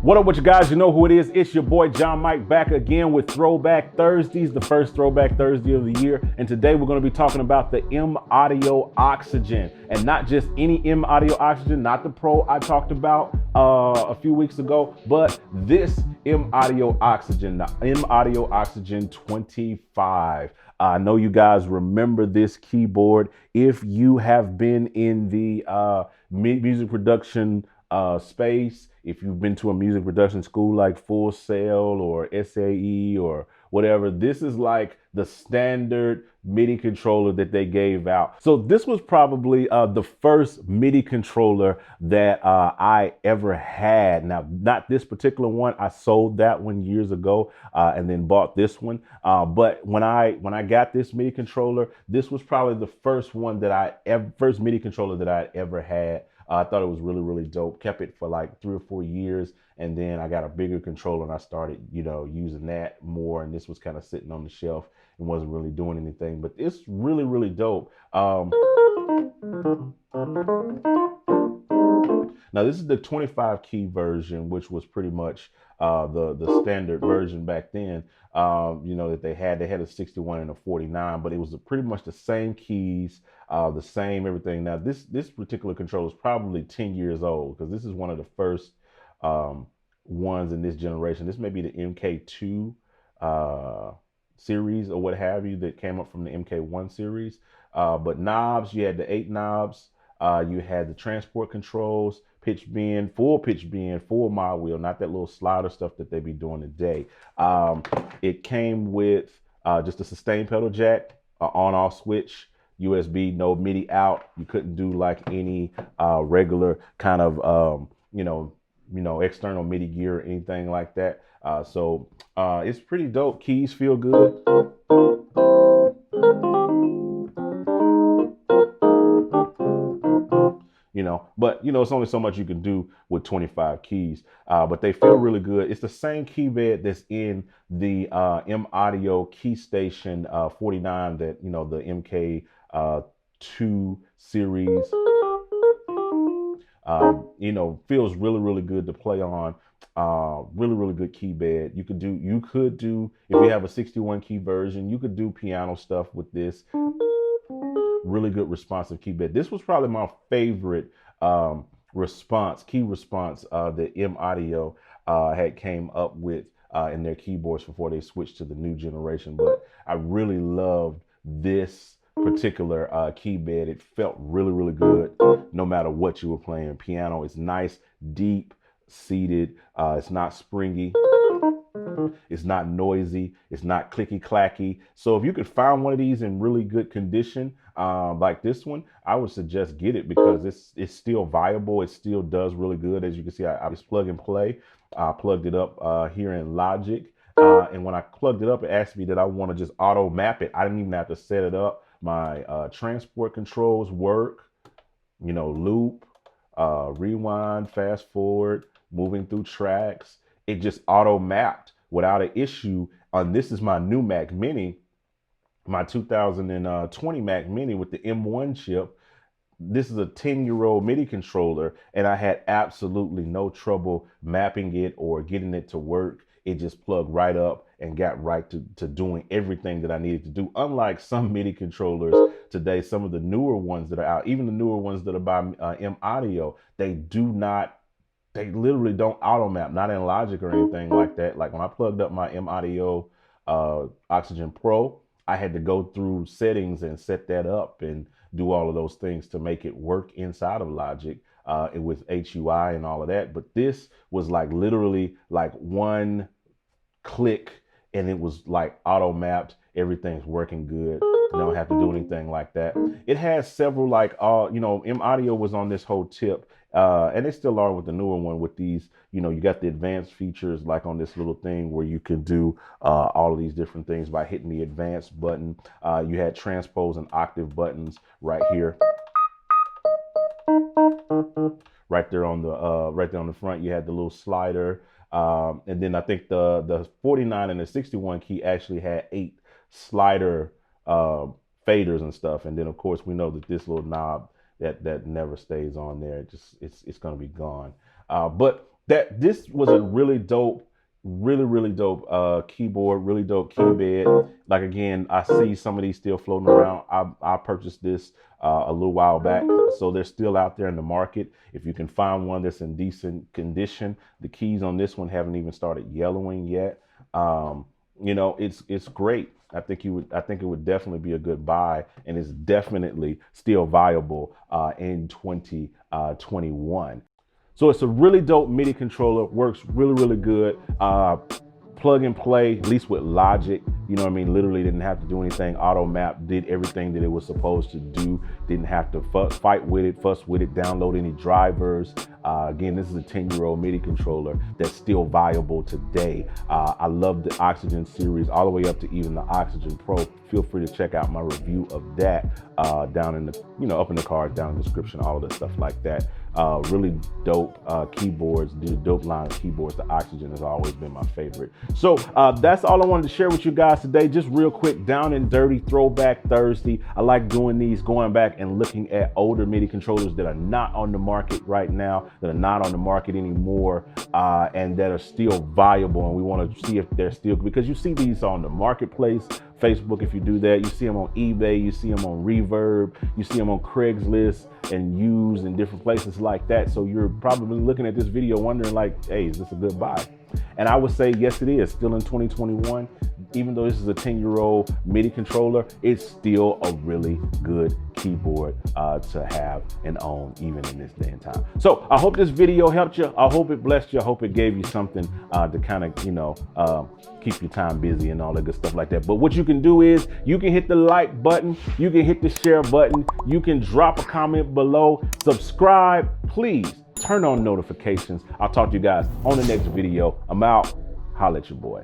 What up with you guys? You know who it is. It's your boy John Mike back again with Throwback Thursdays, the first Throwback Thursday of the year. And today we're going to be talking about the M Audio Oxygen, and not just any M Audio Oxygen, not the Pro I talked about a few weeks ago, but this M Audio Oxygen, the M Audio Oxygen 25. I know you guys remember this keyboard. If you have been in the music production space, if you've been to a music production school like Full Sail or SAE or whatever, this is like the standard MIDI controller that they gave out. So this was probably the first MIDI controller that I ever had. Now, not this particular one. I sold that one years ago and then bought this one. But when I got this MIDI controller, this was probably the first first MIDI controller that I ever had. I thought it was really, really dope. Kept it for like 3 or 4 years. And then I got a bigger controller and I started, using that more. And this was kind of sitting on the shelf and wasn't really doing anything. But it's really, really dope. Now, this is the 25 key version, which was pretty much the standard version back then, that they had. They had a 61 and a 49, but it was pretty much the same keys, the same everything. Now, this particular controller is probably 10 years old because this is one of the first ones in this generation. This may be the MK2 series or what have you that came up from the MK1 series. But knobs, you had the 8 knobs. You had the transport controls, pitch bend, full mod wheel, not that little slider stuff that they be doing today. It came with just a sustain pedal jack, on-off switch, USB, no MIDI out. You couldn't do like any regular kind of external MIDI gear or anything like that. So it's pretty dope. Keys feel good. But it's only so much you can do with 25 keys, but they feel really good. It's the same key bed that's in the M Audio Key Station 49 that, the MK2 series, feels really, really good to play on. Really, really good key bed. You could do, if you have a 61 key version, you could do piano stuff with this. Really good responsive key bed. This was probably my favorite key response that M Audio had came up with in their keyboards before they switched to the new generation. But I really loved this particular key bed. It felt really, really good no matter what you were playing. Piano is nice, deep, seated. It's not springy. It's not noisy. It's not clicky clacky. So if you could find one of these in really good condition, like this one, I would suggest get it because it's still viable. It still does really good. As you can see, I just plug and play. I plugged it up here in Logic. And when I plugged it up, it asked me that I want to just auto map it. I didn't even have to set it up. My transport controls work, loop, rewind, fast forward, moving through tracks. It just auto mapped without an issue. This is my new Mac Mini, my 2020 Mac Mini with the M1 chip. This is a 10-year-old MIDI controller, and I had absolutely no trouble mapping it or getting it to work. It just plugged right up and got right to doing everything that I needed to do. Unlike some MIDI controllers today, some of the newer ones that are out, even the newer ones that are by M Audio, they literally don't auto map, not in Logic or anything like that. Like when I plugged up my M Audio Oxygen Pro, I had to go through settings and set that up and do all of those things to make it work inside of Logic with HUI and all of that. But this was like literally like one click and it was like auto mapped. Everything's working good. You don't have to do anything like that. It has several M Audio was on this whole tip. And they still are with the newer one with these, you got the advanced features like on this little thing where you can do all of these different things by hitting the advanced button. You had transpose and octave buttons right here. Right there on the front, you had the little slider. And then I think the 49 and the 61 key actually had 8 slider faders and stuff. And then of course we know that this little knob that never stays on there. It's going to be gone. But that this was a really dope, really dope keyboard, really dope keybed. Like again, I see some of these still floating around. I purchased this a little while back, so they're still out there in the market. If you can find one that's in decent condition, the keys on this one haven't even started yellowing yet. You know, it's great. I think it would definitely be a good buy, and it's definitely still viable in 2021. So it's a really dope MIDI controller, works really good. Plug and play, at least with Logic, you know what I mean? Literally didn't have to do anything. Auto map did everything that it was supposed to do. Didn't have to fight with it, fuss with it, download any drivers. Again, this is a 10-year-old MIDI controller that's still viable today. I love the Oxygen series all the way up to even the Oxygen Pro. Feel free to check out my review of that down in the, you know, up in the cards, down in the description, all of that stuff like that. Really dope keyboards, dope line of keyboards. The Oxygen has always been my favorite. So that's all I wanted to share with you guys today. Just real quick, down and dirty throwback Thursday. I like doing these, going back and looking at older MIDI controllers that are not on the market right now, that are not on the market anymore, and that are still viable. And we want to see if they're still, because you see these on the marketplace, Facebook, if you do that, you see them on eBay, you see them on Reverb, you see them on Craigslist and used in different places like that. So you're probably looking at this video wondering like, hey, is this a good buy? And I would say, yes, it is. Still in 2021, even though this is a 10-year-old MIDI controller, it's still a really good keyboard to have and own even in this day and time. So I hope this video helped you. I hope it blessed you. I hope it gave you something to kind of, you know, keep your time busy and all that good stuff like that. But what you can do is you can hit the like button, you can hit the share button, you can drop a comment below, subscribe, please turn on notifications. I'll talk to you guys on the next video. I'm out. Holla at your boy.